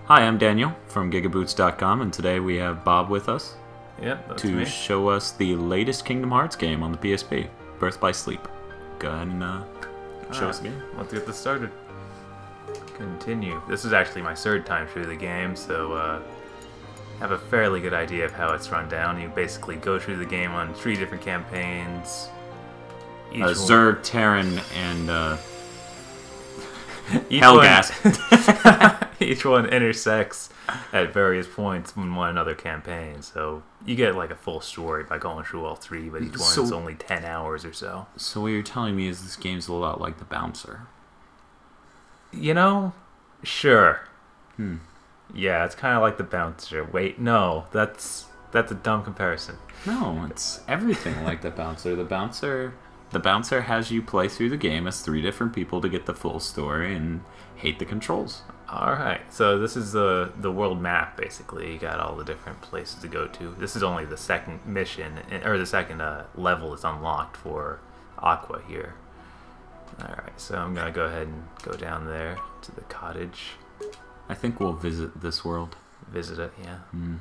Hi, I'm Daniel from gigaboots.com, and today we have Bob with us Yep, that's to me. show us the latest Kingdom Hearts game on the PSP, Birth by Sleep. Go ahead and show us the game. Let's get this started. Continue. This is actually my third time through the game, so have a fairly good idea of how it's run down. You basically go through the game on 3 different campaigns. Zerg, Terran, and each Helghast. Each one intersects at various points in one another campaign, so you get like a full story by going through all 3, but each one is only 10 hours or so. So what you're telling me is this game's a lot like The Bouncer. You know, sure. Hmm. Yeah, it's kind of like The Bouncer. Wait, no, that's a dumb comparison. No, it's everything like The Bouncer. The Bouncer has you play through the game as 3 different people to get the full story and hate the controls. Alright, so this is the world map, basically. You got all the different places to go to. This is only the second mission, or the second level is unlocked for Aqua here. Alright, so I'm going to go ahead and go down there to the cottage. I think we'll visit this world. Visit it, yeah. Hmm.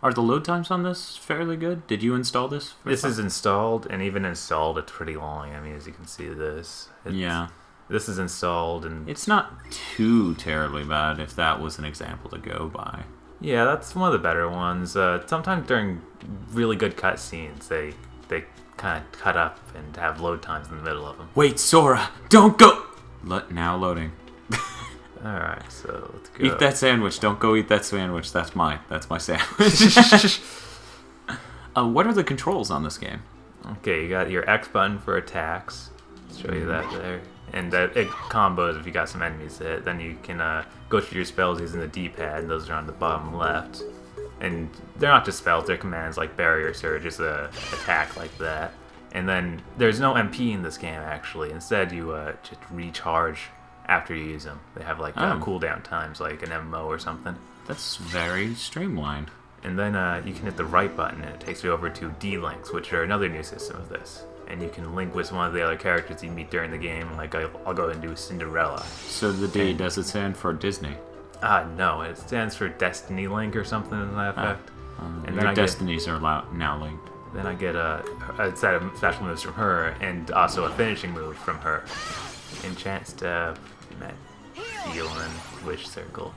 Are the load times on this fairly good? Did you install this? This is installed, and even installed, it's pretty long. I mean, as you can see this. Yeah. This is installed, and It's not too terribly bad if that was an example to go by. yeah, that's one of the better ones. Sometimes during really good cutscenes, they kind of cut up and have load times in the middle of them. Wait, Sora! Don't go! Now loading. Alright, so let's go. Eat that sandwich. Don't go eat that sandwich. That's my sandwich. What are the controls on this game? Okay, you got your X button for attacks. Show you that there. And it combos if you got some enemies to hit. Then you can go through your spells using the D-pad, and those are on the bottom left. And they're not just spells, they're commands like Barrier Surge, just a attack like that. And then there's no MP in this game, actually. Instead, you just recharge after you use them. They have like cooldown times, like an MMO or something. That's very streamlined. And then you can hit the right button, and it takes you over to D-Links, which are another new system of this. And you can link with one of the other characters you meet during the game, like I'll go ahead and do Cinderella. So the D, does it stand for Disney? No, it stands for Destiny Link or something to that effect. And your destinies are now linked. Then I get a set of special moves from her, and also a finishing move from her. Enchant Step, Heal, and Wish Circle.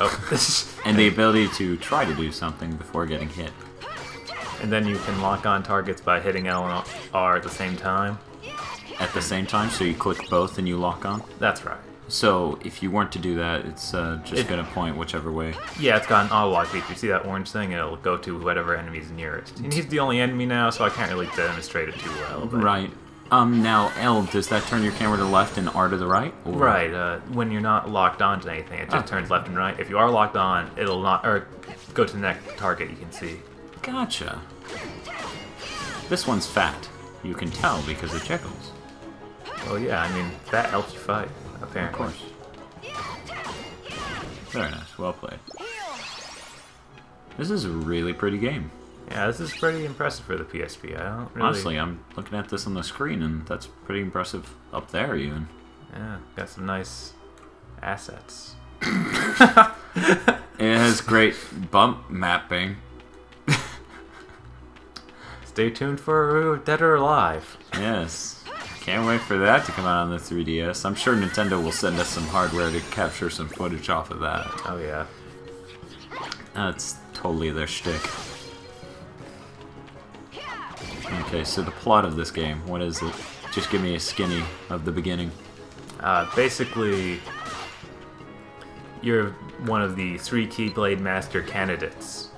Oh, And the ability to try to do something before getting hit. and then you can lock on targets by hitting L and R at the same time. At the same time, so you click both and you lock on? That's right. So if you weren't to do that, it's just going to point whichever way. Yeah, it's got an auto lock feature. You see that orange thing? It'll go to whatever enemy's nearest. And he's the only enemy now, so I can't really demonstrate it too well. But Right. Now, L, does that turn your camera to the left and R to the right? Or? right. When you're not locked onto anything, it just turns left and right. If you are locked on, it'll not go to the next target you can see. Gotcha. This one's fat. You can tell because it jiggles. Well, yeah, I mean, that helps you fight, Of apparently. course. Very nice. Well played. This is a really pretty game. Yeah, this is pretty impressive for the PSP. I don't really... Honestly, I'm looking at this on the screen, and that's pretty impressive up there, even. Yeah, got some nice assets. It has great bump mapping. Stay tuned for Dead or Alive. Yes. Can't wait for that to come out on the 3DS. I'm sure Nintendo will send us some hardware to capture some footage off of that. Oh, yeah. That's totally their shtick. Okay, so the plot of this game, what is it? Just give me a skinny of the beginning. Basically, you're one of the 3 Keyblade Master candidates.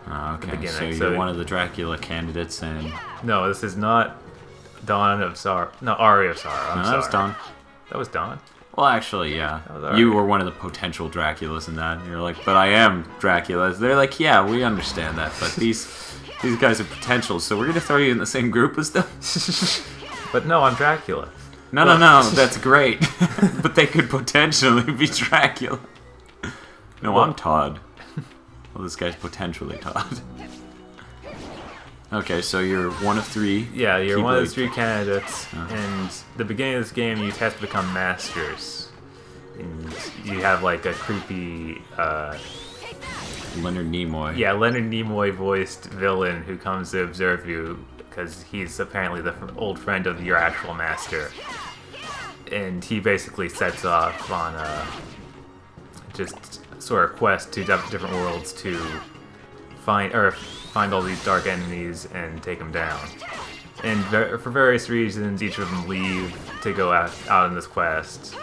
Okay, beginning, so you're so- one of the Dracula candidates, and... No, this is not Dawn of Sorrow. No, Ari of Sorrow. I'm No, sorry. that was Dawn. That was Dawn? Well, actually, yeah. was alright. You were one of the potential Draculas in that. And you're like, but I am Dracula. They're like, yeah, we understand that, but these guys are potential, so we're going to throw you in the same group as them? But no, I'm Dracula. No, that's great. But they could potentially be Dracula. No, I'm Todd. Well, this guy's potentially Todd. Okay, so you're one of 3. Yeah, you're one of the Keyblade 3 candidates, and the beginning of this game you have to become masters. And you have like a creepy, Leonard Nimoy. yeah, Leonard Nimoy voiced villain who comes to observe you because he's apparently the old friend of your actual master. And he basically sets off on a just sort of quest to different worlds to find all these dark enemies and take them down. And for various reasons, each of them leave to go out on this quest.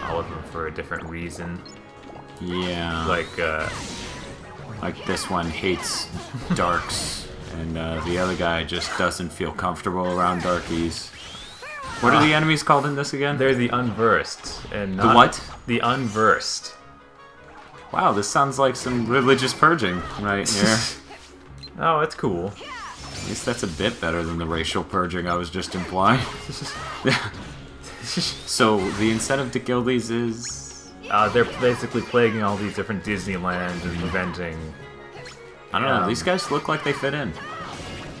All of them for a different reason. Yeah. Like this one hates darks, and the other guy just doesn't feel comfortable around darkies. What are the enemies called in this again? They're the unversed, and The what? The unversed. Wow, this sounds like some religious purging right here. Oh, it's cool. At least that's a bit better than the racial purging I was just implying. So the incentive to kill these is... They're basically plaguing all these different Disneylands and preventing... I don't know, these guys look like they fit in.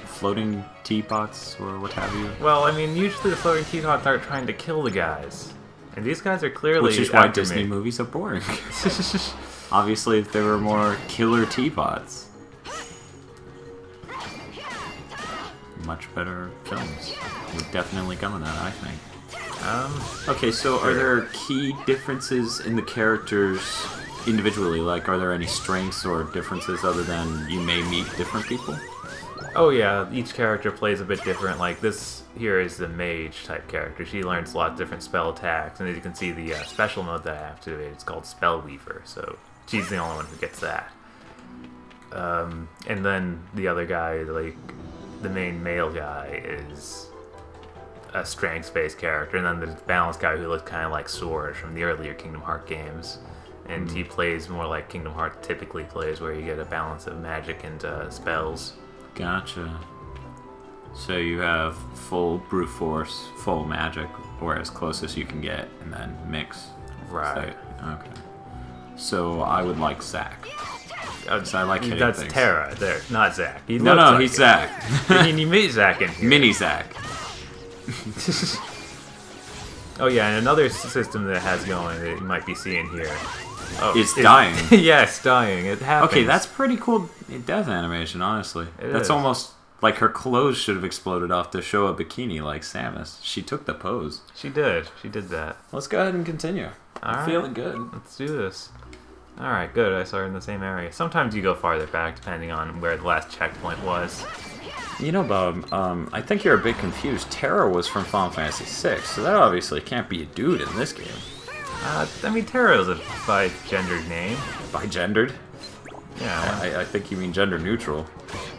Floating teapots or what have you. Well, I mean, usually the floating teapots aren't trying to kill the guys. And these guys are clearly Which is why after Disney me. movies are boring. Obviously, if there were more killer teapots. Much better films would definitely come in that, I think. Okay, so are there key differences in the characters individually? Like, are there any strengths or differences other than you may meet different people? Oh yeah, each character plays a bit different. Like this here is the mage type character. She learns a lot of different spell attacks, and as you can see, the special mode that I activated is called Spell Weaver. So she's the only one who gets that. And then the other guy, like the main male guy, is a strengths-based character, and then there's the balanced guy who looks kind of like Sword from the earlier Kingdom Hearts games. And he plays more like Kingdom Hearts typically plays, where you get a balance of magic and spells. Gotcha. So you have full brute force, full magic, or as close as you can get, and then mix. Right. Okay. So I would like Zack. So I like hitting That's things. Terra, there, not Zack. He's No, not he's Zack. And you meet Zack in here. Mini Zack. Oh yeah, and another system that it has going that you might be seeing here. Oh, It's dying. Yeah, it's dying. It happens. Okay, that's pretty cool death animation, honestly. That's is. almost like her clothes should have exploded off to show a bikini like Samus. She took the pose. She did. She did that. Let's go ahead and continue. I'm Alright. feeling good. Let's do this. Alright, good. I saw her in the same area. Sometimes you go farther back depending on where the last checkpoint was. You know, Bob, I think you're a bit confused. Terra was from Final Fantasy VI, so that obviously can't be a dude in this game. I mean, Terra is a bi-gendered name. Bi-gendered? Yeah, I think you mean gender neutral.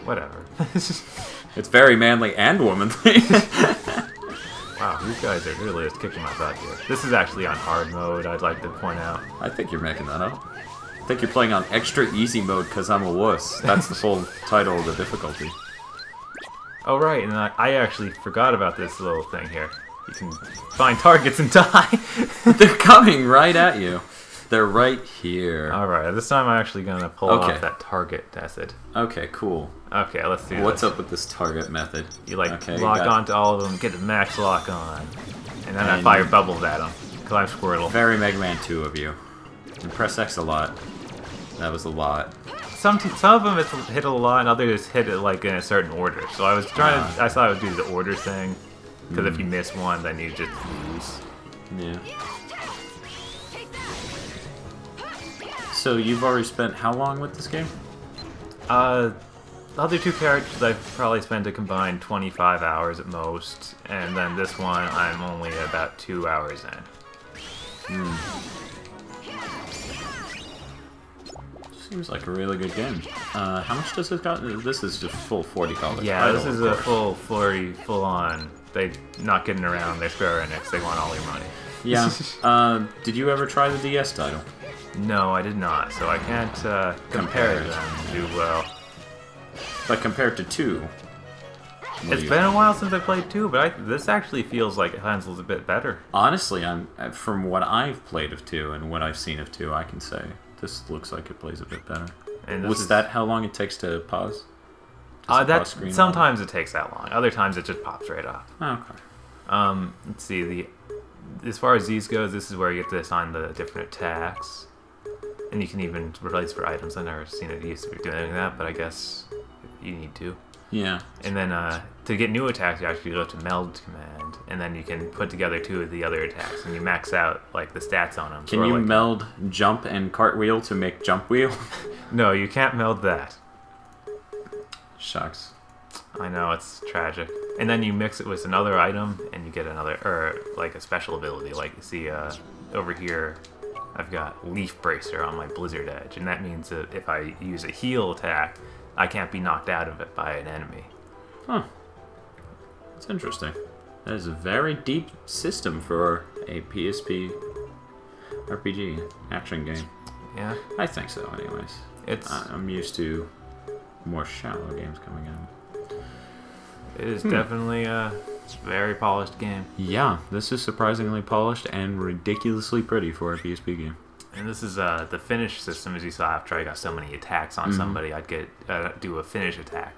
whatever. It's very manly and womanly. Wow, these guys are really just kicking my butt here. This is actually on hard mode, I'd like to point out. I think you're making that up. I think you're playing on extra easy mode because I'm a wuss. That's the full title of the difficulty. Oh right, and I actually forgot about this little thing here. You can find targets and die. They're coming right at you. They're right here. Alright, this time I'm actually gonna pull off that target method. Okay, cool. Okay, let's do this. What's up with this target method? You like Okay, lock onto all of them, get the max lock on, and then I fire bubbles at them. Cause I'm Squirtle. Very Mega Man 2 of you. And press X a lot. That was a lot. Some of them it's hit a lot, and others hit it like in a certain order. So I was trying to. I thought I would do the order thing, because if you miss one, then you just lose. Yeah. So you've already spent how long with this game? The other two characters I've probably spent a combined 25 hours at most, and then this one I'm only about 2 hours in. Seems like a really good game. How much does this cost? This is just full $40. Yeah, this is a full flurry, full on. They're not getting around. They're Square Enix. They want all your money. Yeah. Did you ever try the DS title? No, I did not. So I can't compare them too well. But compared to 2, It's been a while since I played 2, but this actually feels like it handles a bit better. honestly, from what I've played of 2 and what I've seen of 2, I can say this looks like it plays a bit better. And this Was is- that how long it takes to pause? Does the pause screen sometimes it takes that long. Other times it just pops right off. on? Oh, okay. Let's see. as far as these goes, this is where you get to assign the different attacks. And you can even replace for items. I've never seen it used to be doing that, but I guess you need to. Yeah. And then to get new attacks, you actually go to meld command, and then you can put together 2 of the other attacks, and you max out like the stats on them. Can you meld jump and cartwheel to make jump wheel? No, you can't meld that. Shucks. I know, it's tragic. And then you mix it with another item, and you get another, or like a special ability. Like you see over here, I've got Leaf Bracer on my Blizzard Edge, and that means that if I use a heal attack, I can't be knocked out of it by an enemy. Huh. That's interesting. That is a very deep system for a PSP RPG action game. Yeah. I think so, anyways. I'm used to more shallow games coming out. It is definitely a very polished game. Yeah, this is surprisingly polished and ridiculously pretty for a PSP game. And this is the finish system, as you saw. After I got so many attacks on somebody, I'd get do a finish attack,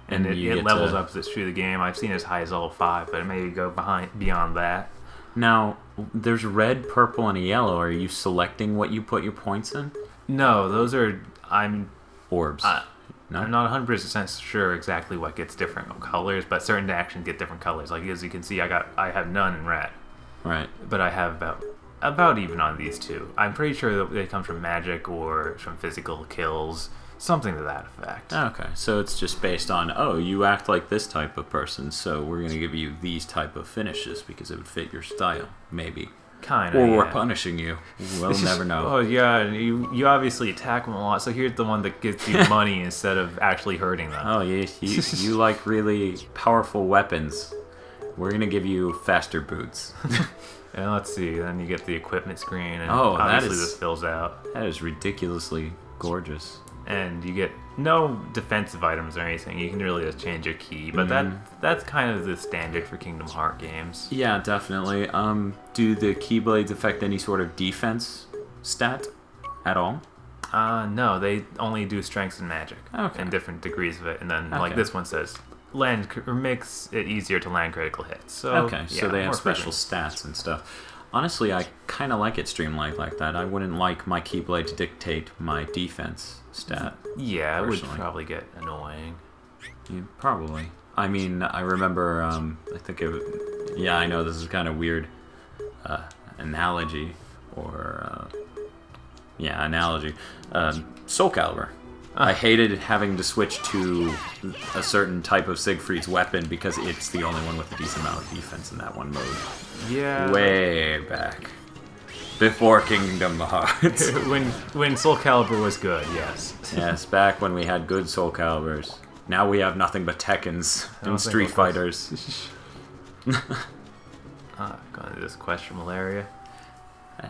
and it levels up as it's through the game. I've seen as high as level 5, but it may go beyond that. Now, there's red, purple, and a yellow. Are you selecting what you put your points in? No, those are orbs. No? I'm not 100% sure exactly what gets different colors, but certain actions get different colors. Like as you can see, I have none in red. Right. But I have about even on these 2. I'm pretty sure that they come from magic or from physical kills, something to that effect. Okay, so it's just based on, oh, you act like this type of person, so we're going to give you these type of finishes because it would fit your style, maybe. Kind of, or we're punishing you. We'll never know. Oh, yeah, you obviously attack them a lot, so here's the one that gives you money instead of actually hurting them. Oh, you like really powerful weapons. We're going to give you faster boots. And let's see, then you get the equipment screen, and obviously this fills out. That is ridiculously gorgeous. And you get no defensive items or anything. You can really just change your key, but that's kind of the standard for Kingdom Hearts games. Yeah, definitely. Do the Keyblades affect any sort of defense stat at all? No, they only do strengths and magic, and different degrees of it. And then, like this one says, makes it easier to land critical hits. So so they have special stats and stuff. Honestly, I kind of like it streamlined like that. I wouldn't like my Keyblade to dictate my defense stat. Yeah, it would probably get annoying. Yeah, probably. I mean, I remember, I think it was, yeah, I know this is kind of weird analogy, or, analogy. Soul Calibur. I hated having to switch to a certain type of Siegfried's weapon because it's the only one with a decent amount of defense in that one mode. Yeah. Way back. Before Kingdom Hearts. when Soul Calibur was good, yes. Yes, back when we had good Soul Caliburs. Now we have nothing but Tekkens and Street Fighters. Going to this questionable area.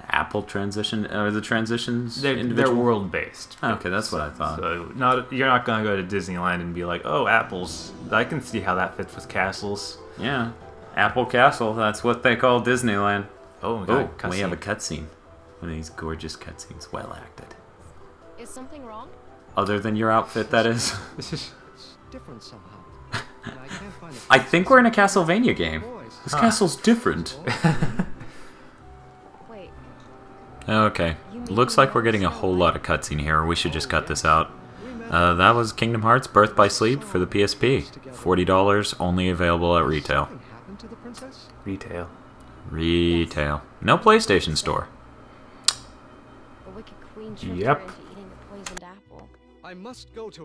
Apple transition, or the transitions? They're world based. Okay, that's what I thought. So you're not gonna go to Disneyland and be like, oh, apples. I can see how that fits with castles. Yeah, Apple Castle. That's what they call Disneyland. Oh, we have a cutscene. One of these gorgeous cutscenes, well acted. Is something wrong? Other than your outfit, that is. It's different somehow. And I can't find it. I think we're in a Castlevania game. This castle's different. Okay, looks like we're getting a whole lot of cutscene here. We should just cut this out. That was Kingdom Hearts Birth by Sleep for the PSP. $40, only available at retail. Retail. No PlayStation Store. The wicked queen tricked her Yep. into eating the poisoned apple. I must go to her.